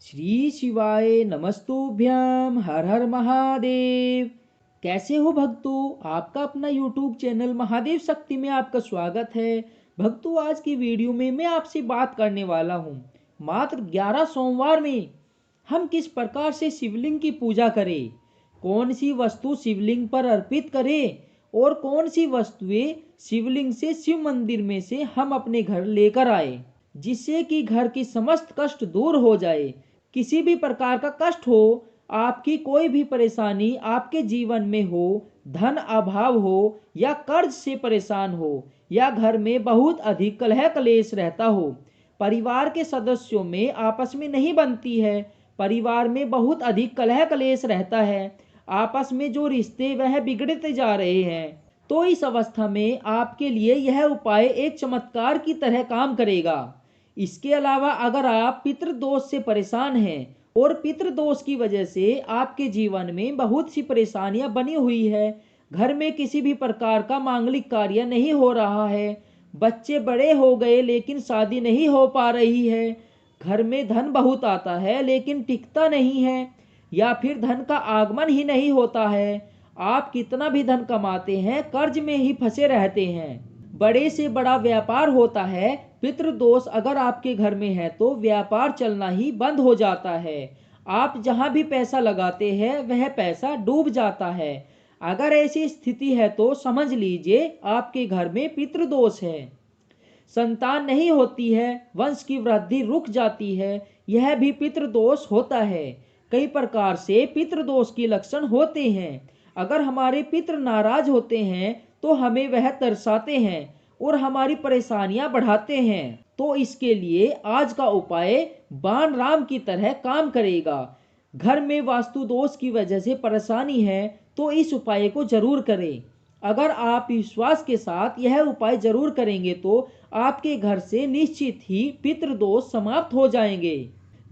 श्री शिवाय नमस्तुभ्यम। हर हर महादेव। कैसे हो भक्तों? आपका अपना YouTube चैनल महादेव शक्ति में आपका स्वागत है। भक्तों, आज की वीडियो में मैं आपसे बात करने वाला हूँ मात्र 11 सोमवार में हम किस प्रकार से शिवलिंग की पूजा करें, कौन सी वस्तु शिवलिंग पर अर्पित करें और कौन सी वस्तुएं शिवलिंग से शिव मंदिर में से हम अपने घर लेकर आए, जिससे कि घर की समस्त कष्ट दूर हो जाए। किसी भी प्रकार का कष्ट हो, आपकी कोई भी परेशानी आपके जीवन में हो, धन अभाव हो या कर्ज से परेशान हो या घर में बहुत अधिक कलह कलेश रहता हो, परिवार के सदस्यों में आपस में नहीं बनती है, परिवार में बहुत अधिक कलह कलेश रहता है, आपस में जो रिश्ते वह बिगड़ते जा रहे हैं, तो इस अवस्था में आपके लिए यह उपाय एक चमत्कार की तरह काम करेगा। इसके अलावा अगर आप पितृदोष से परेशान हैं और पितृदोष की वजह से आपके जीवन में बहुत सी परेशानियां बनी हुई है, घर में किसी भी प्रकार का मांगलिक कार्य नहीं हो रहा है, बच्चे बड़े हो गए लेकिन शादी नहीं हो पा रही है, घर में धन बहुत आता है लेकिन टिकता नहीं है, या फिर धन का आगमन ही नहीं होता है, आप कितना भी धन कमाते हैं कर्ज में ही फंसे रहते हैं, बड़े से बड़ा व्यापार होता है, पितृदोष अगर आपके घर में है तो व्यापार चलना ही बंद हो जाता है, आप जहां भी पैसा लगाते हैं वह पैसा डूब जाता है। अगर ऐसी स्थिति है तो समझ लीजिए आपके घर में पितृदोष है, संतान नहीं होती है, वंश की वृद्धि रुक जाती है, यह भी पितृदोष होता है। कई प्रकार से पितृदोष के लक्षण होते हैं। अगर हमारे पितृ नाराज होते हैं तो हमें वह तरसाते हैं और हमारी परेशानियां बढ़ाते हैं, तो इसके लिए आज का उपाय बाण राम की तरह काम करेगा। घर में वास्तु दोष की वजह से परेशानी है तो इस उपाय को जरूर करें। अगर आप विश्वास के साथ यह उपाय जरूर करेंगे तो आपके घर से निश्चित ही पितृदोष समाप्त हो जाएंगे।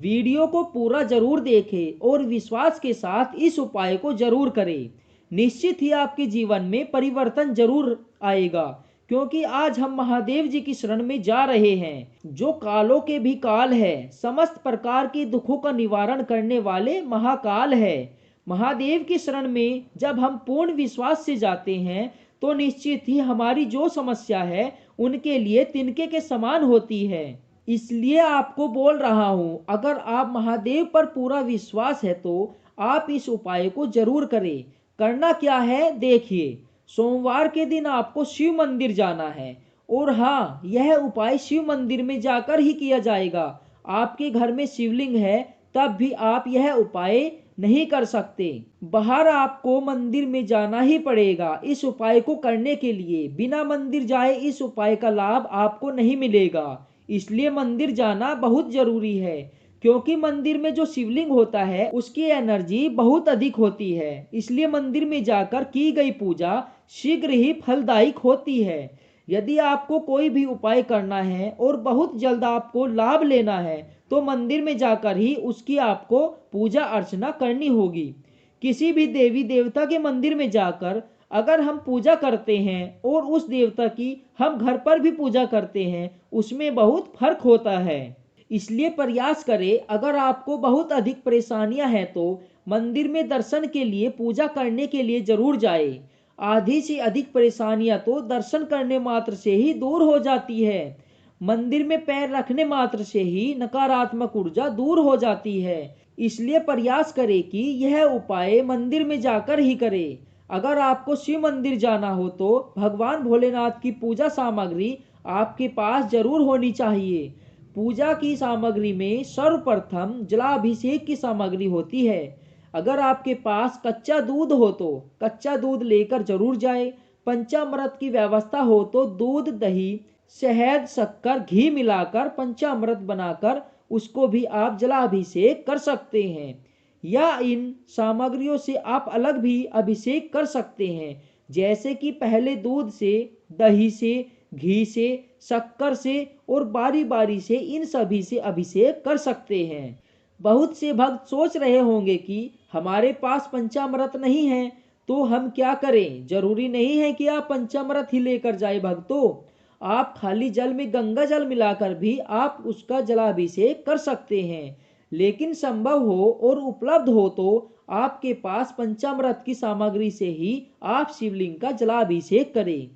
वीडियो को पूरा जरूर देखें और विश्वास के साथ इस उपाय को जरूर करें। निश्चित ही आपके जीवन में परिवर्तन जरूर आएगा, क्योंकि आज हम महादेव जी की शरण में जा रहे हैं, जो कालों के भी काल है, समस्त प्रकार के दुखों का निवारण करने वाले महाकाल है। महादेव की शरण में जब हम पूर्ण विश्वास से जाते हैं तो निश्चित ही हमारी जो समस्या है उनके लिए तिनके के समान होती है। इसलिए आपको बोल रहा हूं, अगर आप महादेव पर पूरा विश्वास है तो आप इस उपाय को जरूर करें। करना क्या है देखिए, सोमवार के दिन आपको शिव मंदिर जाना है, और हाँ, यह उपाय शिव मंदिर में जाकर ही किया जाएगा। आपके घर में शिवलिंग है तब भी आप यह उपाय नहीं कर सकते, बाहर आपको मंदिर में जाना ही पड़ेगा। इस उपाय को करने के लिए बिना मंदिर जाए इस उपाय का लाभ आपको नहीं मिलेगा, इसलिए मंदिर जाना बहुत जरूरी है, क्योंकि मंदिर में जो शिवलिंग होता है उसकी एनर्जी बहुत अधिक होती है, इसलिए मंदिर में जाकर की गई पूजा शीघ्र ही फलदायक होती है। यदि आपको कोई भी उपाय करना है और बहुत जल्द आपको लाभ लेना है तो मंदिर में जाकर ही उसकी आपको पूजा अर्चना करनी होगी। किसी भी देवी देवता के मंदिर में जाकर अगर हम पूजा करते हैं और उस देवता की हम घर पर भी पूजा करते हैं, उसमें बहुत फर्क होता है। इसलिए प्रयास करें, अगर आपको बहुत अधिक परेशानियां हैं तो मंदिर में दर्शन के लिए पूजा करने के लिए जरूर जाए। आधी से अधिक परेशानियां तो दर्शन करने मात्र से ही दूर हो जाती है। मंदिर में पैर रखने मात्र से ही नकारात्मक ऊर्जा दूर हो जाती है। इसलिए प्रयास करें कि यह उपाय मंदिर में जाकर ही करें। अगर आपको शिव मंदिर जाना हो तो भगवान भोलेनाथ की पूजा सामग्री आपके पास जरूर होनी चाहिए। पूजा की सामग्री में सर्वप्रथम जलाभिषेक की सामग्री होती है। अगर आपके पास कच्चा दूध हो तो कच्चा दूध लेकर जरूर जाए। पंचामृत की व्यवस्था हो तो दूध, दही, शहद, शक्कर, घी मिलाकर पंचामृत बनाकर उसको भी आप जलाभिषेक कर सकते हैं, या इन सामग्रियों से आप अलग भी अभिषेक कर सकते हैं, जैसे कि पहले दूध से, दही से, घी से, शक्कर से और बारी बारी से इन सभी से अभिषेक कर सकते हैं। बहुत से भक्त सोच रहे होंगे कि हमारे पास पंचामृत नहीं है तो हम क्या करें। जरूरी नहीं है कि आप पंचामृत ही लेकर जाए भक्तों, आप खाली जल में गंगा जल मिलाकर भी आप उसका जलाभिषेक कर सकते हैं। लेकिन संभव हो और उपलब्ध हो तो आपके पास पंचामृत की सामग्री से ही आप शिवलिंग का जलाभिषेक करें।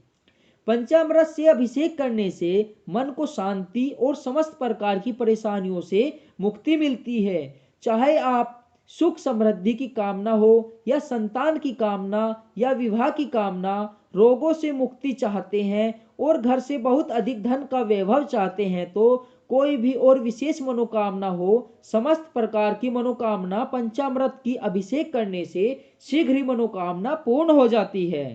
पंचामृत से अभिषेक करने से मन को शांति और समस्त प्रकार की परेशानियों से मुक्ति मिलती है। चाहे आप सुख समृद्धि की कामना हो या संतान की कामना या विवाह की कामना, रोगों से मुक्ति चाहते हैं और घर से बहुत अधिक धन का वैभव चाहते हैं, तो कोई भी और विशेष मनोकामना हो, समस्त प्रकार की मनोकामना पंचामृत की अभिषेक करने से शीघ्र ही मनोकामना पूर्ण हो जाती है।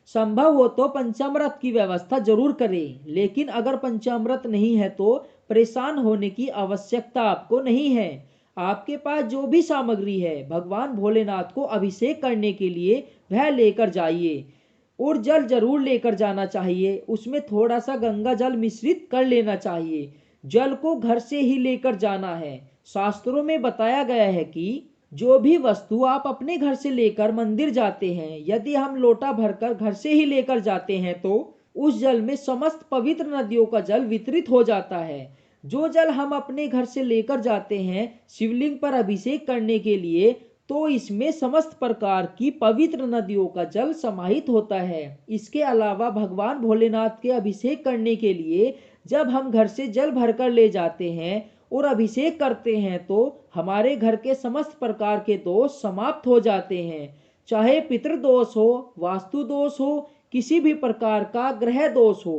संभव हो तो पंचामृत की व्यवस्था जरूर करें, लेकिन अगर पंचामृत नहीं है तो परेशान होने की आवश्यकता आपको नहीं है। आपके पास जो भी सामग्री है भगवान भोलेनाथ को अभिषेक करने के लिए वह लेकर जाइए और जल जरूर लेकर जाना चाहिए। उसमें थोड़ा सा गंगा जल मिश्रित कर लेना चाहिए। जल को घर से ही लेकर जाना है। शास्त्रों में बताया गया है कि जो भी वस्तु आप अपने घर से लेकर मंदिर जाते हैं, यदि हम लोटा भरकर घर से ही लेकर जाते हैं तो उस जल में समस्त पवित्र नदियों का जल वितरित हो जाता है। जो जल हम अपने घर से लेकर जाते हैं शिवलिंग पर अभिषेक करने के लिए, तो इसमें समस्त प्रकार की पवित्र नदियों का जल समाहित होता है। इसके अलावा भगवान भोलेनाथ के अभिषेक करने के लिए जब हम घर से जल भरकर ले जाते हैं और अभिषेक करते हैं तो हमारे घर के समस्त प्रकार के दोष समाप्त हो जाते हैं। चाहे पितृदोष हो, वास्तु दोष हो, किसी भी प्रकार का ग्रह दोष हो,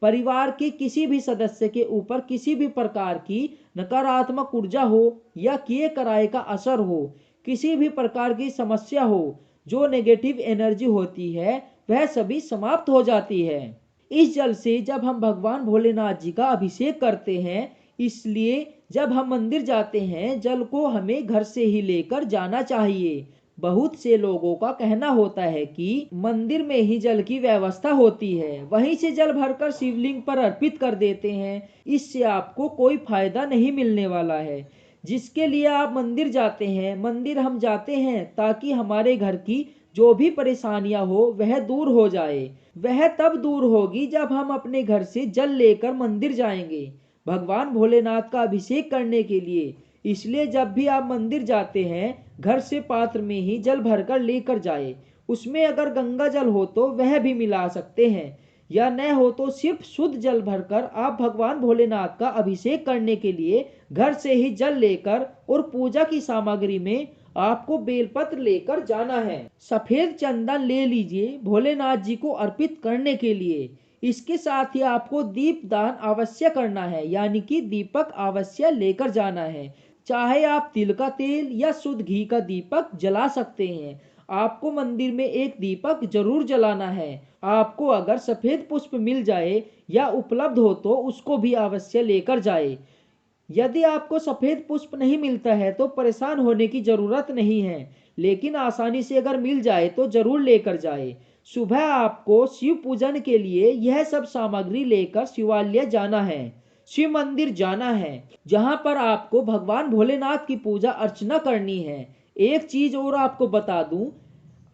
परिवार के किसी भी सदस्य के ऊपर किसी भी प्रकार की नकारात्मक ऊर्जा हो या किए कराए का असर हो, किसी भी प्रकार की समस्या हो, जो नेगेटिव एनर्जी होती है वह सभी समाप्त हो जाती है। इस जल से जब हम भगवान भोलेनाथ जी का अभिषेक करते हैं, इसलिए जब हम मंदिर जाते हैं जल को हमें घर से ही लेकर जाना चाहिए। बहुत से लोगों का कहना होता है कि मंदिर में ही जल की व्यवस्था होती है, वहीं से जल भरकर शिवलिंग पर अर्पित कर देते हैं। इससे आपको कोई फायदा नहीं मिलने वाला है। जिसके लिए आप मंदिर जाते हैं, मंदिर हम जाते हैं ताकि हमारे घर की जो भी परेशानियां हो वह दूर हो जाए। वह तब दूर होगी जब हम अपने घर से जल लेकर मंदिर जाएंगे भगवान भोलेनाथ का अभिषेक करने के लिए। इसलिए जब भी आप मंदिर जाते हैं घर से पात्र में ही जल भरकर लेकर जाए। उसमें अगर गंगा जल हो तो वह भी मिला सकते हैं, या न हो तो सिर्फ शुद्ध जल भरकर आप भगवान भोलेनाथ का अभिषेक करने के लिए घर से ही जल लेकर और पूजा की सामग्री में आपको बेलपत्र लेकर जाना है। सफेद चंदन ले लीजिए भोलेनाथ जी को अर्पित करने के लिए। इसके साथ ही आपको दीप दान अवश्य करना है, यानी कि दीपक अवश्य लेकर जाना है। चाहे आप तिल का तेल या शुद्ध घी का दीपक जला सकते हैं। आपको मंदिर में एक दीपक जरूर जलाना है। आपको अगर सफेद पुष्प मिल जाए या उपलब्ध हो तो उसको भी अवश्य लेकर जाए। यदि आपको सफेद पुष्प नहीं मिलता है तो परेशान होने की जरूरत नहीं है, लेकिन आसानी से अगर मिल जाए तो जरूर लेकर जाए। सुबह आपको शिव पूजन के लिए यह सब सामग्री लेकर शिवालय जाना है, शिव मंदिर जाना है, जहां पर आपको भगवान भोलेनाथ की पूजा अर्चना करनी है। एक चीज और आपको बता दूं,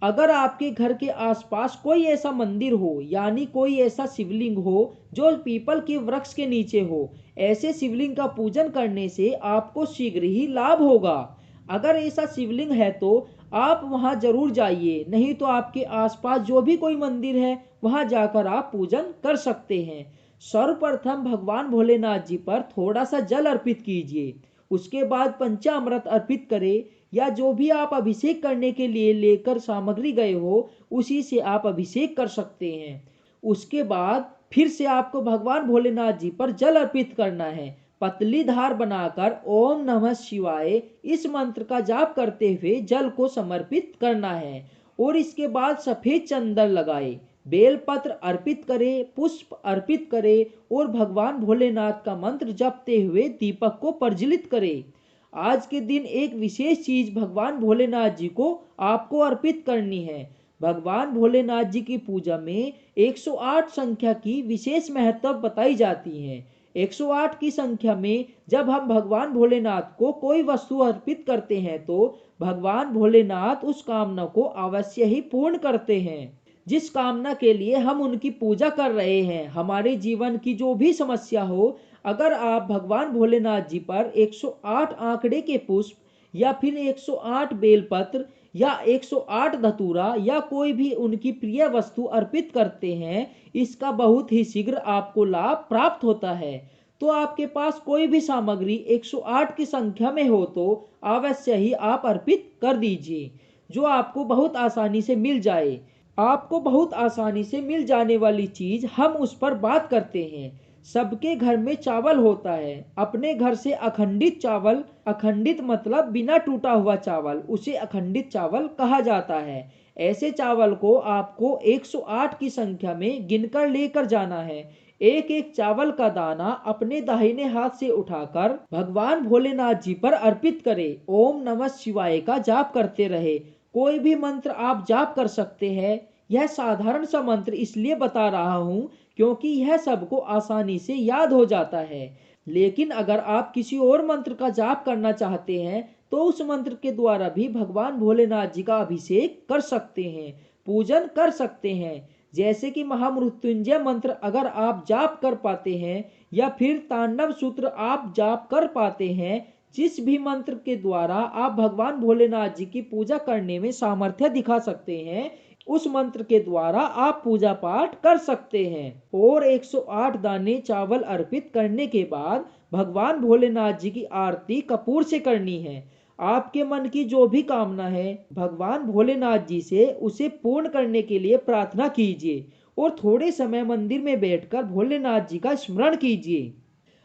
अगर आपके घर के आसपास कोई ऐसा मंदिर हो, यानी कोई ऐसा शिवलिंग हो जो पीपल के वृक्ष के नीचे हो, ऐसे शिवलिंग का पूजन करने से आपको शीघ्र ही लाभ होगा। अगर ऐसा शिवलिंग है तो आप वहां जरूर जाइए, नहीं तो आपके आसपास जो भी कोई मंदिर है वहां जाकर आप पूजन कर सकते हैं। सर्वप्रथम भगवान भोलेनाथ जी पर थोड़ा सा जल अर्पित कीजिए। उसके बाद पंचामृत अर्पित करें, या जो भी आप अभिषेक करने के लिए लेकर सामग्री गए हो उसी से आप अभिषेक कर सकते हैं। उसके बाद फिर से आपको भगवान भोलेनाथ जी पर जल अर्पित करना है। पतली धार बनाकर ओम नमः शिवाय इस मंत्र का जाप करते हुए जल को समर्पित करना है और इसके बाद सफेद चंदन लगाए, बेलपत्र अर्पित करे, पुष्प अर्पित करे और भगवान भोलेनाथ का मंत्र जपते हुए दीपक को प्रज्वलित करे। आज के दिन एक विशेष चीज भगवान भोलेनाथ जी को आपको अर्पित करनी है। भगवान भोलेनाथ जी की पूजा में 108 संख्या की विशेष महत्व बताई जाती है। 108 की संख्या में जब हम भगवान भोलेनाथ को कोई वस्तु अर्पित करते हैं तो भगवान भोलेनाथ उस कामना को अवश्य ही पूर्ण करते हैं। जिस कामना के लिए हम उनकी पूजा कर रहे हैं, हमारे जीवन की जो भी समस्या हो, अगर आप भगवान भोलेनाथ जी पर 108 आंकड़े के पुष्प या फिर 108 बेलपत्र या 108 धतूरा या कोई भी उनकी प्रिय वस्तु अर्पित करते हैं, इसका बहुत ही शीघ्र आपको लाभ प्राप्त होता है। तो आपके पास कोई भी सामग्री 108 की संख्या में हो तो अवश्य ही आप अर्पित कर दीजिए, जो आपको बहुत आसानी से मिल जाए। आपको बहुत आसानी से मिल जाने वाली चीज हम उस पर बात करते हैं। सबके घर में चावल होता है। अपने घर से अखंडित चावल, अखंडित मतलब बिना टूटा हुआ चावल, उसे अखंडित चावल कहा जाता है। ऐसे चावल को आपको 108 की संख्या में गिनकर लेकर जाना है। एक एक चावल का दाना अपने दाहिने हाथ से उठाकर भगवान भोलेनाथ जी पर अर्पित करें। ओम नमः शिवाय का जाप करते रहे। कोई भी मंत्र आप जाप कर सकते हैं। यह साधारण सा मंत्र इसलिए बता रहा हूँ क्योंकि यह सबको आसानी से याद हो जाता है। लेकिन अगर आप किसी और मंत्र का जाप करना चाहते हैं तो उस मंत्र के द्वारा भी भगवान भोलेनाथ जी का अभिषेक कर सकते हैं, पूजन कर सकते हैं। जैसे कि महामृत्युंजय मंत्र अगर आप जाप कर पाते हैं या फिर तांडव सूत्र आप जाप कर पाते हैं, जिस भी मंत्र के द्वारा आप भगवान भोलेनाथ जी की पूजा करने में सामर्थ्य दिखा सकते हैं, उस मंत्र के द्वारा आप पूजा पाठ कर सकते हैं। और 108 दाने चावल अर्पित करने के बाद भगवान भोलेनाथ जी की आरती कपूर से करनी है। आपके मन की जो भी कामना है भगवान भोलेनाथ जी से उसे पूर्ण करने के लिए प्रार्थना कीजिए और थोड़े समय मंदिर में बैठकर भोलेनाथ जी का स्मरण कीजिए।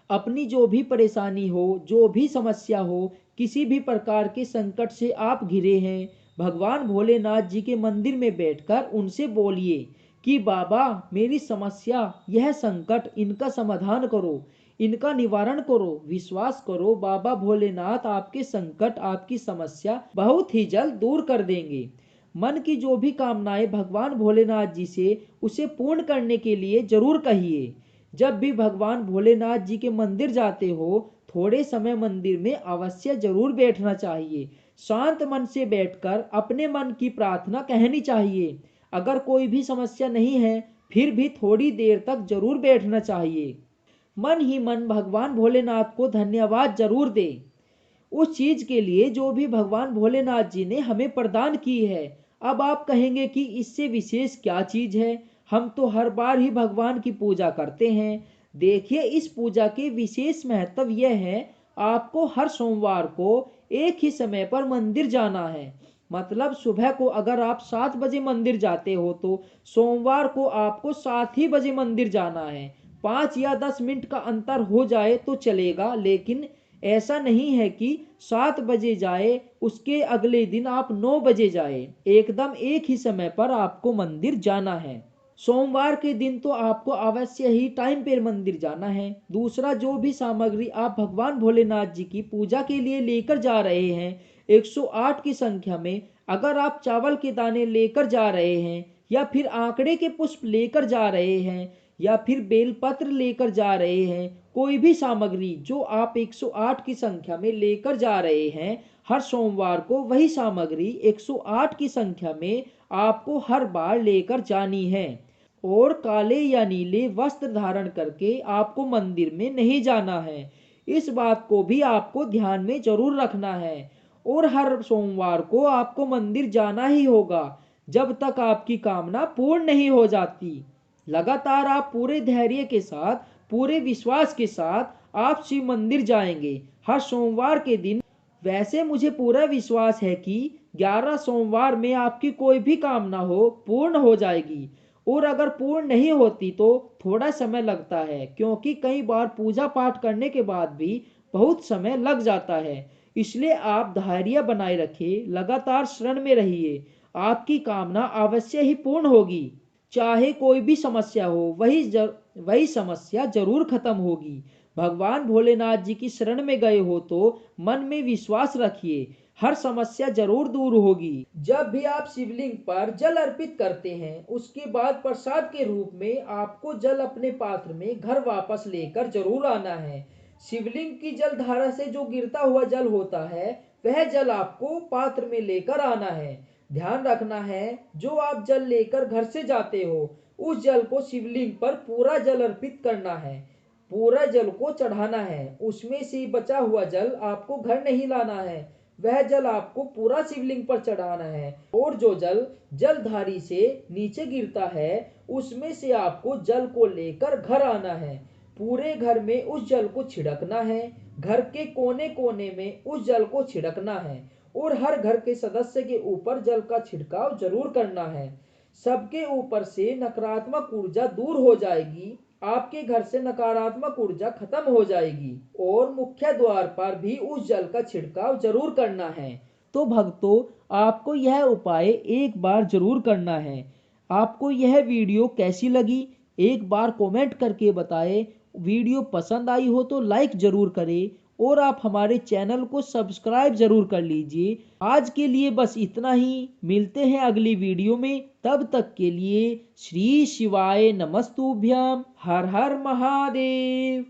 अपनी जो भी परेशानी हो, जो भी समस्या हो, किसी भी प्रकार के संकट से आप घिरे हैं, भगवान भोलेनाथ जी के मंदिर में बैठकर उनसे बोलिए कि बाबा मेरी समस्या, यह संकट, इनका समाधान करो, इनका निवारण करो। विश्वास करो बाबा भोलेनाथ आपके संकट, आपकी समस्या बहुत ही जल्द दूर कर देंगे। मन की जो भी कामनाएं भगवान भोलेनाथ जी से उसे पूर्ण करने के लिए जरूर कहिए। जब भी भगवान भोलेनाथ जी के मंदिर जाते हो, थोड़े समय मंदिर में अवश्य जरूर बैठना चाहिए। शांत मन से बैठकर अपने मन की प्रार्थना कहनी चाहिए। अगर कोई भी समस्या नहीं है फिर भी थोड़ी देर तक जरूर बैठना चाहिए। मन ही मन भगवान भोलेनाथ को धन्यवाद जरूर दे उस चीज के लिए जो भी भगवान भोलेनाथ जी ने हमें प्रदान की है। अब आप कहेंगे कि इससे विशेष क्या चीज है, हम तो हर बार ही भगवान की पूजा करते हैं। देखिए इस पूजा के विशेष महत्व यह है, आपको हर सोमवार को एक ही समय पर मंदिर जाना है। मतलब सुबह को अगर आप 7 बजे मंदिर जाते हो तो सोमवार को आपको 7 ही बजे मंदिर जाना है। 5 या 10 मिनट का अंतर हो जाए तो चलेगा, लेकिन ऐसा नहीं है कि 7 बजे जाए उसके अगले दिन आप 9 बजे जाए। एकदम एक ही समय पर आपको मंदिर जाना है। सोमवार के दिन तो आपको अवश्य ही टाइम पर मंदिर जाना है। दूसरा, जो भी सामग्री आप भगवान भोलेनाथ जी की पूजा के लिए लेकर जा रहे हैं 108 की संख्या में, अगर आप चावल के दाने लेकर जा रहे हैं या फिर आंकड़े के पुष्प लेकर जा रहे हैं या फिर बेलपत्र लेकर जा रहे हैं, कोई भी सामग्री जो आप 108 की संख्या में लेकर जा रहे हैं, हर सोमवार को वही सामग्री 108 की संख्या में आपको हर बार लेकर जानी है। और काले या नीले वस्त्र धारण करके आपको मंदिर में नहीं जाना है। इस बात को भी आपको ध्यान में जरूर रखना है। और हर सोमवार को आपको मंदिर जाना ही होगा जब तक आपकी कामना पूर्ण नहीं हो जाती। लगातार आप पूरे धैर्य के साथ, पूरे विश्वास के साथ आप शिव मंदिर जाएंगे हर सोमवार के दिन। वैसे मुझे पूरा विश्वास है कि 11 सोमवार में आपकी कोई भी कामना हो पूर्ण हो जाएगी। और अगर पूर्ण नहीं होती तो थोड़ा समय लगता है, क्योंकि कई बार पूजा पाठ करने के बाद भी बहुत समय लग जाता है। इसलिए आप धैर्य बनाए रखिए, लगातार शरण में रहिए, आपकी कामना अवश्य ही पूर्ण होगी। चाहे कोई भी समस्या हो, वही समस्या जरूर खत्म होगी। भगवान भोलेनाथ जी की शरण में गए हो तो मन में विश्वास रखिए, हर समस्या जरूर दूर होगी। जब भी आप शिवलिंग पर जल अर्पित करते हैं उसके बाद प्रसाद के रूप में आपको जल अपने पात्र में घर वापस लेकर जरूर आना है। शिवलिंग की जल धारा से जो गिरता हुआ जल होता है वह जल आपको पात्र में लेकर आना है। ध्यान रखना है, जो आप जल लेकर घर से जाते हो उस जल को शिवलिंग पर पूरा जल अर्पित करना है। पूरा जल को चढ़ाना है। उसमें से बचा हुआ जल आपको घर नहीं लाना है, वह जल आपको पूरा शिवलिंग पर चढ़ाना है। और जो जल जलधारी से नीचे गिरता है उसमें से आपको जल को लेकर घर आना है। पूरे घर में उस जल को छिड़कना है, घर के कोने कोने में उस जल को छिड़कना है और हर घर के सदस्य के ऊपर जल का छिड़काव जरूर करना है। सबके ऊपर से नकारात्मक ऊर्जा दूर हो जाएगी, आपके घर से नकारात्मक ऊर्जा खत्म हो जाएगी। और मुख्य द्वार पर भी उस जल का छिड़काव जरूर करना है। तो भक्तों, आपको यह उपाय एक बार जरूर करना है। आपको यह वीडियो कैसी लगी एक बार कमेंट करके बताएं। वीडियो पसंद आई हो तो लाइक जरूर करें और आप हमारे चैनल को सब्सक्राइब जरूर कर लीजिए। आज के लिए बस इतना ही, मिलते हैं अगली वीडियो में। तब तक के लिए श्री शिवाय नमस्तुभ्यम। हर हर महादेव।